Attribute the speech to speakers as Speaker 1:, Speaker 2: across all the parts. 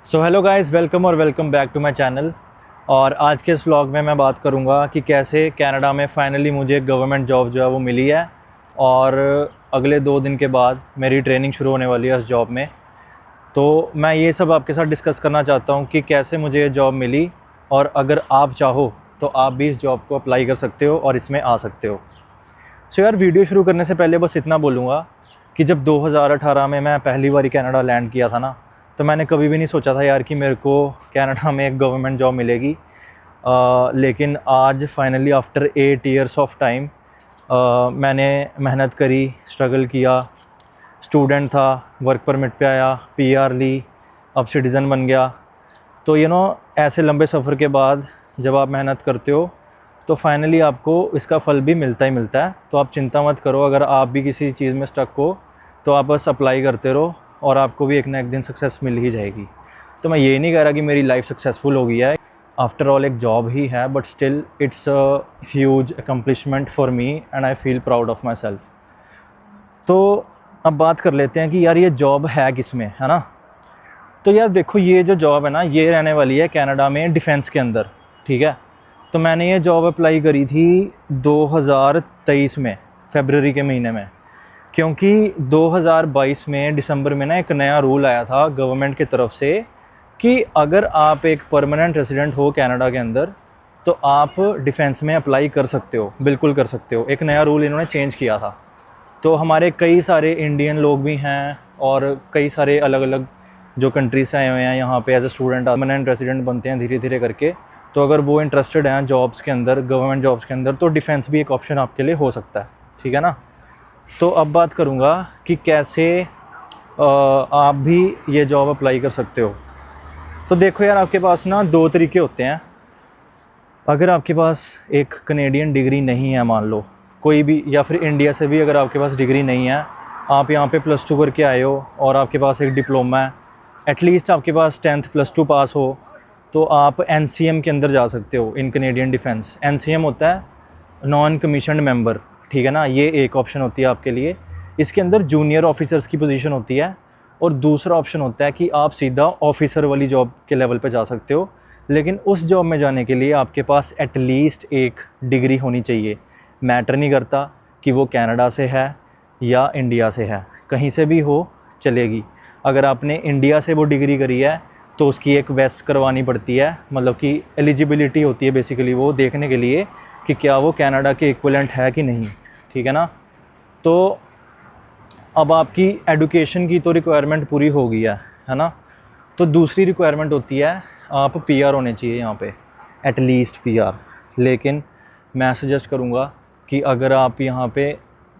Speaker 1: सो hello guys, welcome और welcome back to my channel. और आज के इस व्लॉग में मैं बात करूंगा कि कैसे कनाडा में फ़ाइनली मुझे गवर्नमेंट जॉब जो है वो मिली है। और अगले 2 दिन के बाद मेरी ट्रेनिंग शुरू होने वाली है उस जॉब में। तो मैं ये सब आपके साथ डिस्कस करना चाहता हूँ कि कैसे मुझे ये जॉब मिली, और अगर आप चाहो तो आप भी इस जॉब को अप्लाई कर सकते हो और इसमें आ सकते हो। सो यार, वीडियो शुरू करने से पहले बस इतना बोलूँगा कि जब 2018 में मैं पहली बार कनाडा लैंड किया था ना, तो मैंने कभी भी नहीं सोचा था यार कि मेरे को कनाडा में एक गवर्नमेंट जॉब मिलेगी। लेकिन आज finally after 8 years of time मैंने मेहनत करी, स्ट्रगल किया, स्टूडेंट था, वर्क परमिट पे आया, पीआर ली, अब सिटीज़न बन गया। तो ऐसे लंबे सफ़र के बाद जब आप मेहनत करते हो तो फाइनली आपको इसका फल भी मिलता ही मिलता है। तो आप चिंता मत करो, अगर आप भी किसी चीज़ में स्टक हो तो आप बस अप्लाई करते रहो और आपको भी एक ना एक दिन सक्सेस मिल ही जाएगी। तो मैं ये नहीं कह रहा कि मेरी लाइफ सक्सेसफुल हो गई है, आफ्टर ऑल एक जॉब ही है, but still it's a huge accomplishment for me and I feel proud of my self. तो अब बात कर लेते हैं कि यार ये जॉब है किस में, है ना। तो यार देखो, ये जो जॉब है ना, ये रहने वाली है कनाडा में डिफेंस के अंदर, ठीक है। तो मैंने ये जॉब अप्लाई करी थी 2023 में, फरवरी के महीने में, क्योंकि 2022 में दिसंबर में ना एक नया रूल आया था गवर्नमेंट की तरफ से कि अगर आप एक परमानेंट रेजिडेंट हो कनाडा के अंदर तो आप डिफेंस में अप्लाई कर सकते हो, बिल्कुल कर सकते हो। एक नया रूल इन्होंने चेंज किया था। तो हमारे कई सारे इंडियन लोग भी हैं और कई सारे अलग अलग जो कंट्रीज से आए हुए हैं यहाँ पे as a student permanent resident बनते हैं धीरे धीरे करके। तो अगर वो इंटरेस्टेड हैं जॉब्स के अंदर, गवर्नमेंट जॉब्स के अंदर, तो डिफेंस भी एक ऑप्शन आपके लिए हो सकता है, ठीक है ना। तो अब बात करूँगा कि कैसे आप भी ये जॉब अप्लाई कर सकते हो। तो देखो यार, आपके पास ना 2 तरीके होते हैं। अगर आपके पास एक कनेडियन डिग्री नहीं है, मान लो कोई भी, या फिर इंडिया से भी अगर आपके पास डिग्री नहीं है, आप यहाँ पे +2 करके आए हो और आपके पास एक डिप्लोमा है, एटलीस्ट आपके पास 10th +2 पास हो, तो आप NCM के अंदर जा सकते हो, इन कनेडियन डिफेंस। NCM होता है नॉन कमीशन्ड मेंबर, ठीक है ना। ये एक ऑप्शन होती है आपके लिए। इसके अंदर जूनियर ऑफिसर्स की पोजीशन होती है, और दूसरा ऑप्शन होता है कि आप सीधा ऑफिसर वाली जॉब के लेवल पे जा सकते हो। लेकिन उस जॉब में जाने के लिए आपके पास एटलीस्ट एक डिग्री होनी चाहिए। मैटर नहीं करता कि वो कनाडा से है या इंडिया से है, कहीं से भी हो चलेगी। अगर आपने इंडिया से वो डिग्री करी है तो उसकी एक वेस्ट करवानी पड़ती है, मतलब कि एलिजिबिलिटी होती है बेसिकली वो देखने के लिए कि क्या वो कनाडा के इक्विवेलेंट है कि नहीं, ठीक है ना। तो अब आपकी एजुकेशन की तो रिक्वायरमेंट पूरी हो गई है ना। तो दूसरी रिक्वायरमेंट होती है, आप पीआर होने चाहिए यहाँ पे, एटलीस्ट पीआर। लेकिन मैं सजेस्ट करूँगा कि अगर आप यहाँ पे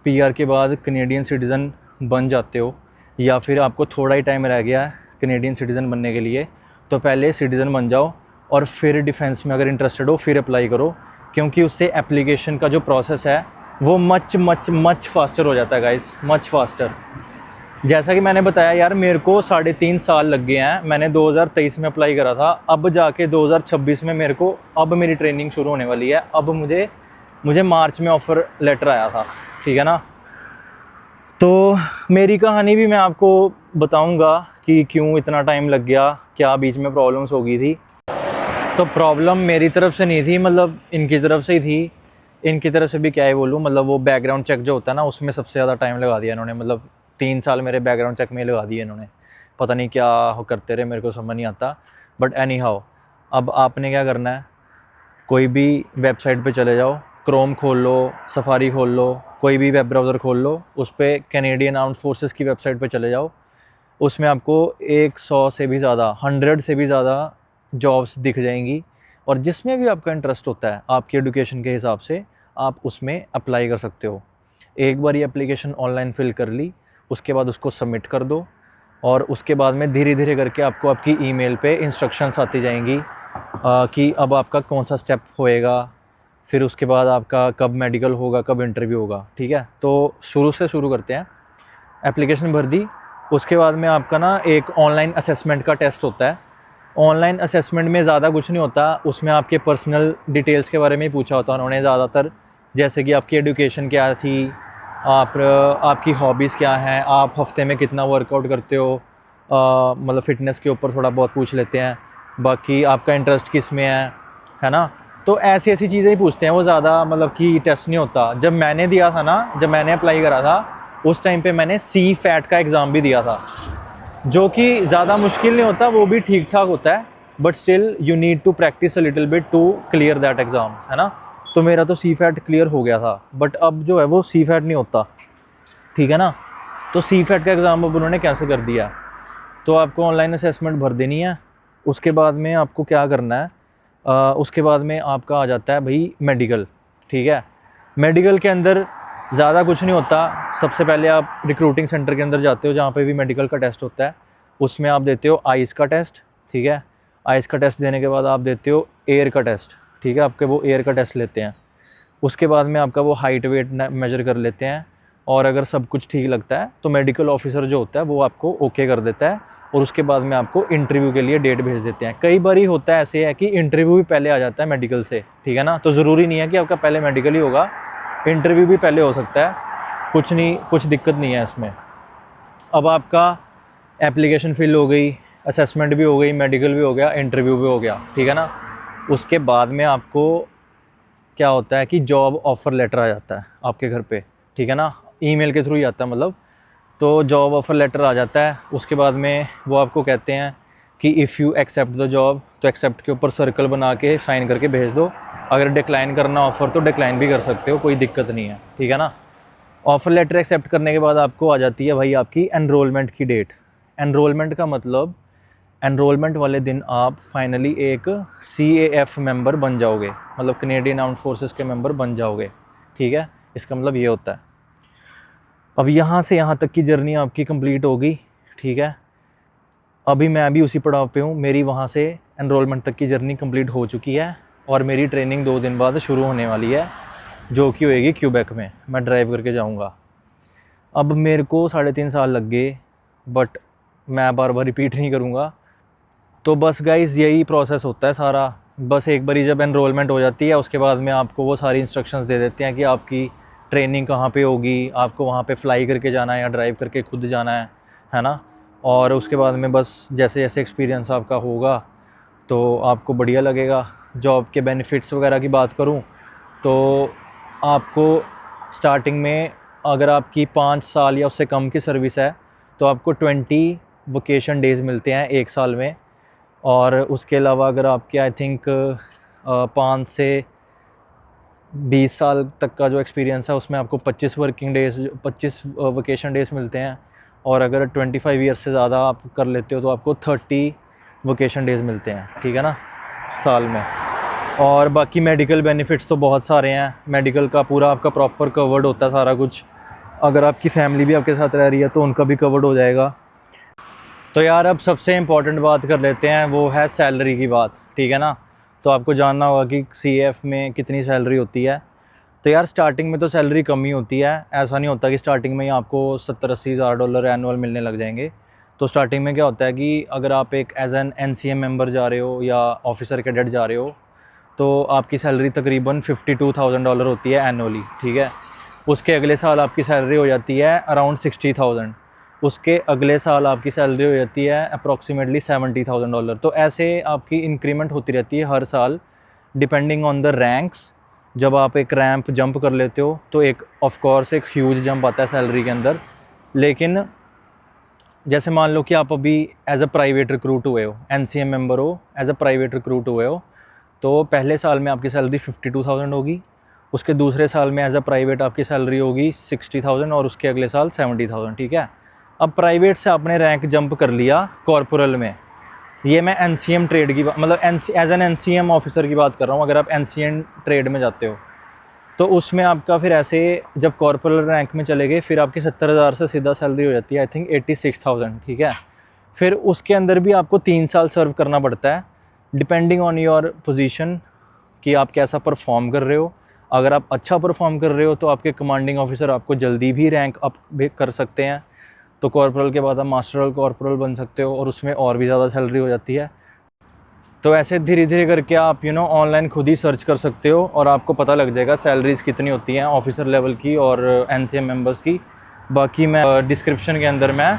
Speaker 1: पीआर के बाद कनेडियन सिटीज़न बन जाते हो, या फिर आपको थोड़ा ही टाइम रह गया है कनेडियन सिटीज़न बनने के लिए, तो पहले सिटीज़न बन जाओ और फिर डिफेंस में अगर इंटरेस्टेड हो फिर अप्लाई करो, क्योंकि उससे एप्लीकेशन का जो प्रोसेस है वो मच फास्टर हो जाता है गाइस, मच फास्टर। जैसा कि मैंने बताया यार, मेरे को 3.5 साल लग गए हैं। मैंने 2023 में अप्लाई करा था, अब जाके 2026 में मेरे को, अब मेरी ट्रेनिंग शुरू होने वाली है। अब मुझे मार्च में ऑफ़र लेटर आया था, ठीक है ना। तो मेरी कहानी भी मैं आपको बताऊंगा कि क्यों इतना टाइम लग गया, क्या बीच में प्रॉब्लम्स हो गई थी। तो प्रॉब्लम मेरी तरफ से नहीं थी, मतलब इनकी तरफ से ही थी। इनकी तरफ से भी क्या ही बोलूँ, मतलब वो बैकग्राउंड चेक जो होता है ना, उसमें सबसे ज़्यादा टाइम लगा दिया इन्होंने। मतलब 3 साल मेरे बैकग्राउंड चेक में लगा दिए इन्होंने, पता नहीं क्या करते रहे, मेरे को समझ नहीं आता। बट एनी हाउ, अब आपने क्या करना है, कोई भी वेबसाइट पे चले जाओ, क्रोम खोल लो, सफारी खोल लो, कोई भी वेब ब्राउज़र खोल लो, उस पर कैनेडियन आर्म्ड फोर्सेस की वेबसाइट पे चले जाओ। उसमें आपको 100 से भी ज़्यादा, 100 से भी ज़्यादा जॉब्स दिख जाएंगी, और जिसमें भी आपका इंटरेस्ट होता है आपकी एजुकेशन के हिसाब से, आप उसमें अप्लाई कर सकते हो। एक बार ये एप्लीकेशन ऑनलाइन फिल कर ली, उसके बाद उसको सबमिट कर दो, और उसके बाद में धीरे धीरे करके आपको आपकी ईमेल पे इंस्ट्रक्शंस आती जाएंगी कि अब आपका कौन सा स्टेप होएगा, फिर उसके बाद आपका कब मेडिकल होगा, कब इंटरव्यू होगा, ठीक है। तो शुरू से शुरू करते हैं। एप्लीकेशन भर दी, उसके बाद में आपका ना एक ऑनलाइन असेसमेंट का टेस्ट होता है। ऑनलाइन असेसमेंट में ज़्यादा कुछ नहीं होता, उसमें आपके पर्सनल डिटेल्स के बारे में ही पूछा होता है उन्होंने ज़्यादातर, जैसे कि आपकी एजुकेशन क्या थी, आपकी हॉबीज़ क्या हैं, आप हफ्ते में कितना वर्कआउट करते हो, मतलब फ़िटनेस के ऊपर थोड़ा बहुत पूछ लेते हैं, बाकी आपका इंटरेस्ट किस में है ना। तो ऐसी ऐसी चीज़ें ही पूछते हैं वो, ज़्यादा मतलब कि टेस्ट नहीं होता। जब मैंने दिया था ना, जब मैंने अप्लाई करा था उस टाइम पे मैंने CFAT का एग्ज़ाम भी दिया था, जो कि ज़्यादा मुश्किल नहीं होता, वो भी ठीक ठाक होता है, but still you need to practise a little bit to clear that exam, है ना। तो मेरा तो CFAT क्लियर हो गया था, बट अब जो है वो CFAT नहीं होता, ठीक है ना। तो CFAT का एग्ज़ाम अब उन्होंने कैंसिल कर दिया। तो आपको ऑनलाइन असेसमेंट भर देनी है, उसके बाद में आपको क्या करना है, उसके बाद में आपका आ जाता है भाई मेडिकल, ठीक है। मेडिकल के अंदर ज़्यादा कुछ नहीं होता। सबसे पहले आप रिक्रूटिंग सेंटर के अंदर जाते हो, जहाँ पे भी मेडिकल का टेस्ट होता है, उसमें आप देते हो आइज़ का टेस्ट, ठीक है। आइज़ का टेस्ट देने के बाद आप देते हो एयर का टेस्ट, ठीक है। आपके वो एयर का टेस्ट लेते हैं, उसके बाद में आपका वो हाइट वेट मेजर कर लेते हैं, और अगर सब कुछ ठीक लगता है तो मेडिकल ऑफिसर जो होता है वो आपको ओके कर देता है, और उसके बाद में आपको इंटरव्यू के लिए डेट भेज देते हैं। कई बार ही होता है ऐसे है कि इंटरव्यू भी पहले आ जाता है मेडिकल से, ठीक है ना। तो ज़रूरी नहीं है कि आपका पहले मेडिकल ही होगा, इंटरव्यू भी पहले हो सकता है, कुछ नहीं, कुछ दिक्कत नहीं है इसमें। अब आपका एप्लीकेशन फिल हो गई, असेसमेंट भी हो गई, मेडिकल भी हो गया, इंटरव्यू भी हो गया, ठीक है ना। उसके बाद में आपको क्या होता है कि जॉब ऑफ़र लेटर आ जाता है आपके घर पे, ठीक है ना। ईमेल के थ्रू ही आता है मतलब। तो जॉब ऑफ़र लेटर आ जाता है, उसके बाद में वो आपको कहते हैं कि if you accept the job, तो एक्सेप्ट के ऊपर सर्कल बना के साइन करके भेज दो। अगर डिक्लाइन करना ऑफ़र तो डिक्लाइन भी कर सकते हो, कोई दिक्कत नहीं है, ठीक है ना। ऑफ़र लेटर एक्सेप्ट करने के बाद आपको आ जाती है भाई आपकी एनरोलमेंट की डेट। एनरोलमेंट का मतलब एनरोलमेंट वाले दिन आप फाइनली एक CAF मेंबर बन जाओगे, मतलब कनेडियन आर्म्ड फोर्सेस के मेंबर बन जाओगे, ठीक है। इसका मतलब ये होता है। अब यहाँ से यहाँ तक की जर्नी आपकी कंप्लीट होगी, ठीक है। अभी मैं भी उसी पड़ाव पे हूँ, मेरी वहाँ से एनरोलमेंट तक की जर्नी कंप्लीट हो चुकी है, और मेरी ट्रेनिंग 2 दिन बाद शुरू होने वाली है, जो कि होएगी क्यूबेक में। मैं ड्राइव करके जाऊँगा। अब मेरे को 3.5 साल लग गए, बट मैं बार बार रिपीट नहीं करूँगा। तो बस गाइज़ यही प्रोसेस होता है सारा। बस एक बारी जब एनरोलमेंट हो जाती है, उसके बाद में आपको वो सारी इंस्ट्रक्शंस दे देते हैं कि आपकी ट्रेनिंग कहाँ पे होगी, आपको वहाँ पे फ़्लाई करके जाना है या ड्राइव करके खुद जाना है ना। और उसके बाद में बस जैसे जैसे एक्सपीरियंस आपका होगा तो आपको बढ़िया लगेगा। जॉब के बेनिफिट्स वगैरह की बात करूँ तो आपको स्टार्टिंग में अगर आपकी 5 साल या उससे कम की सर्विस है तो आपको 20 वोकेशन डेज़ मिलते हैं 1 साल में। और उसके अलावा अगर आपके आई थिंक 5 से 20 साल तक का जो एक्सपीरियंस है उसमें आपको 25 वोकेशन डेज़ मिलते हैं। और अगर 25 ईयर्स से ज़्यादा आप कर लेते हो तो आपको 30 वोकेशन डेज़ मिलते हैं, ठीक है ना, साल में। और बाकी मेडिकल बेनिफिट्स तो बहुत सारे हैं। मेडिकल का पूरा आपका प्रॉपर कवर्ड होता है सारा कुछ। अगर आपकी फैमिली भी आपके साथ रह रही है तो उनका भी कवर्ड हो जाएगा। तो यार अब सबसे इम्पॉर्टेंट बात कर लेते हैं, वो है सैलरी की बात, ठीक है ना। तो आपको जानना होगा कि CAF में कितनी सैलरी होती है। तो यार स्टार्टिंग में तो सैलरी कम ही होती है, ऐसा नहीं होता कि स्टार्टिंग में ही आपको 70-80 हज़ार डॉलर एनुअल मिलने लग जाएंगे। तो स्टार्टिंग में क्या होता है कि अगर आप एक एज एन NCM मेंबर जा रहे हो या ऑफिसर कैडेट जा रहे हो तो आपकी सैलरी तकरीबन $52,000 होती है एनुअली, ठीक है। उसके अगले साल आपकी सैलरी हो जाती है अराउंड 60,000। उसके अगले साल आपकी सैलरी हो जाती है अप्रॉक्सीमेटली $70,000। तो ऐसे आपकी इंक्रीमेंट होती रहती है हर साल डिपेंडिंग ऑन द रैंक्स। जब आप एक रैंप जंप कर लेते हो तो एक ऑफ कोर्स एक ह्यूज जंप आता है सैलरी के अंदर। लेकिन जैसे मान लो कि आप अभी एज अ प्राइवेट रिक्रूट हुए हो, NCM मेंबर हो, एज अ प्राइवेट रिक्रूट हुए हो, तो पहले साल में आपकी सैलरी 52,000 होगी। उसके दूसरे साल में एज अ प्राइवेट आपकी सैलरी होगी 60,000 और उसके अगले साल 70,000, ठीक है। अब प्राइवेट से आपने रैंक जंप कर लिया कॉर्पोरल में। ये मैं NCM ट्रेड की मतलब एज एन NCM ऑफिसर की बात कर रहा हूँ। अगर आप NCM ट्रेड में जाते हो तो उसमें आपका फिर ऐसे जब कॉर्पोरल रैंक में चले गए फिर आपकी 70,000 से सीधा सैलरी हो जाती है आई थिंक 86,000, ठीक है। फिर उसके अंदर भी आपको 3 साल सर्व करना पड़ता है डिपेंडिंग ऑन योर पोजीशन कि आप कैसा परफॉर्म कर रहे हो। अगर आप अच्छा परफॉर्म कर रहे हो तो आपके कमांडिंग ऑफिसर आपको जल्दी भी रैंक अप कर सकते हैं। तो कॉर्पोरल के बाद आप मास्टर कॉर्पोरल बन सकते हो और उसमें और भी ज़्यादा सैलरी हो जाती है। तो ऐसे धीरे धीरे करके आप ऑनलाइन खुद ही सर्च कर सकते हो और आपको पता लग जाएगा सैलरीज़ कितनी होती हैं ऑफिसर लेवल की और NCM मेंबर्स की। बाकी मैं डिस्क्रिप्शन के अंदर मैं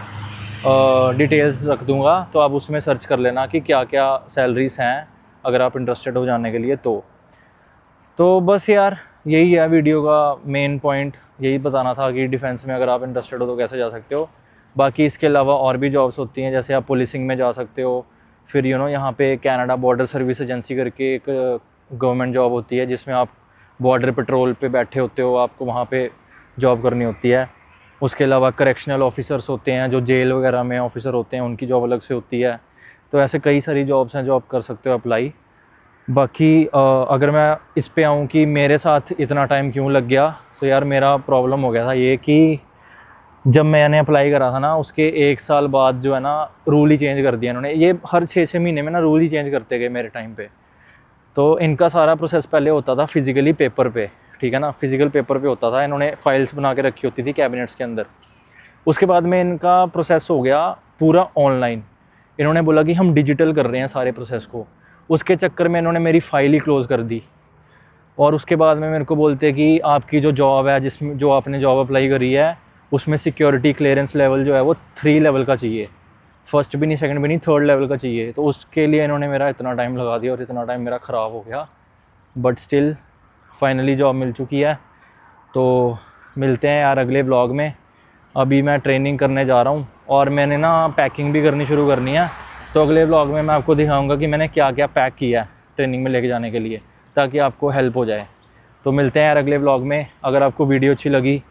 Speaker 1: डिटेल्स रख दूंगा, तो आप उसमें सर्च कर लेना कि क्या क्या सैलरीज हैं अगर आप इंटरेस्टेड हो जाने के लिए। तो बस यार यही है वीडियो का मेन पॉइंट, यही बताना था कि डिफेंस में अगर आप इंटरेस्टेड हो तो कैसे जा सकते हो। बाकी इसके अलावा और भी जॉब्स होती हैं, जैसे आप पुलिसिंग में जा सकते हो। फिर यहाँ पे कनाडा बॉर्डर सर्विस एजेंसी करके एक गवर्नमेंट जॉब होती है, जिसमें आप बॉर्डर पेट्रोल पे बैठे होते हो, आपको वहाँ पे जॉब करनी होती है। उसके अलावा करेक्शनल ऑफिसर्स होते हैं, जो जेल वगैरह में ऑफिसर होते हैं, उनकी जॉब अलग से होती है। तो ऐसे कई सारी जॉब्स हैं जो आप कर सकते हो अप्लाई। बाकी अगर मैं इस पे आऊँ कि मेरे साथ इतना टाइम क्यों लग गया, तो यार मेरा प्रॉब्लम हो गया था ये कि जब मैंने अप्लाई करा था ना, उसके 1 साल बाद जो है ना रूल ही चेंज कर दिया इन्होंने। ये हर 6-6 महीने में ना रूल ही चेंज करते गए मेरे टाइम पे। तो इनका सारा प्रोसेस पहले होता था फिज़िकली पेपर पे, ठीक है ना, फिज़िकल पेपर पे होता था। इन्होंने फाइल्स बना के रखी होती थी कैबिनेट्स के अंदर। उसके बाद में इनका प्रोसेस हो गया पूरा ऑनलाइन। इन्होंने बोला कि हम डिजिटल कर रहे हैं सारे प्रोसेस को। उसके चक्कर में इन्होंने मेरी फ़ाइल ही क्लोज़ कर दी। और उसके बाद में मेरे को बोलते कि आपकी जो जॉब है, जिसमें जो आपने जॉब अप्लाई करी है, उसमें सिक्योरिटी क्लियरेंस लेवल जो है वो 3 लेवल का चाहिए। फर्स्ट भी नहीं, सेकंड भी नहीं, 3rd लेवल का चाहिए। तो उसके लिए इन्होंने मेरा इतना टाइम लगा दिया और इतना टाइम मेरा ख़राब हो गया। बट स्टिल फाइनली जॉब मिल चुकी है। तो मिलते हैं यार अगले व्लॉग में। अभी मैं ट्रेनिंग करने जा रहा हूँ और मैंने ना पैकिंग भी करनी शुरू करनी है। तो अगले व्लॉग में मैं आपको दिखाऊंगा कि मैंने क्या क्या पैक किया है ट्रेनिंग में लेके जाने के लिए, ताकि आपको हेल्प हो जाए। तो मिलते हैं यार अगले व्लॉग में। अगर आपको वीडियो अच्छी लगी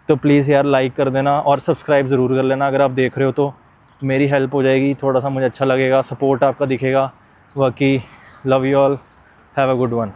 Speaker 1: तो प्लीज़ यार लाइक कर देना और सब्सक्राइब ज़रूर कर लेना अगर आप देख रहे हो तो। मेरी हेल्प हो जाएगी, थोड़ा सा मुझे अच्छा लगेगा, सपोर्ट आपका दिखेगा। बाकी love you all, have a good one.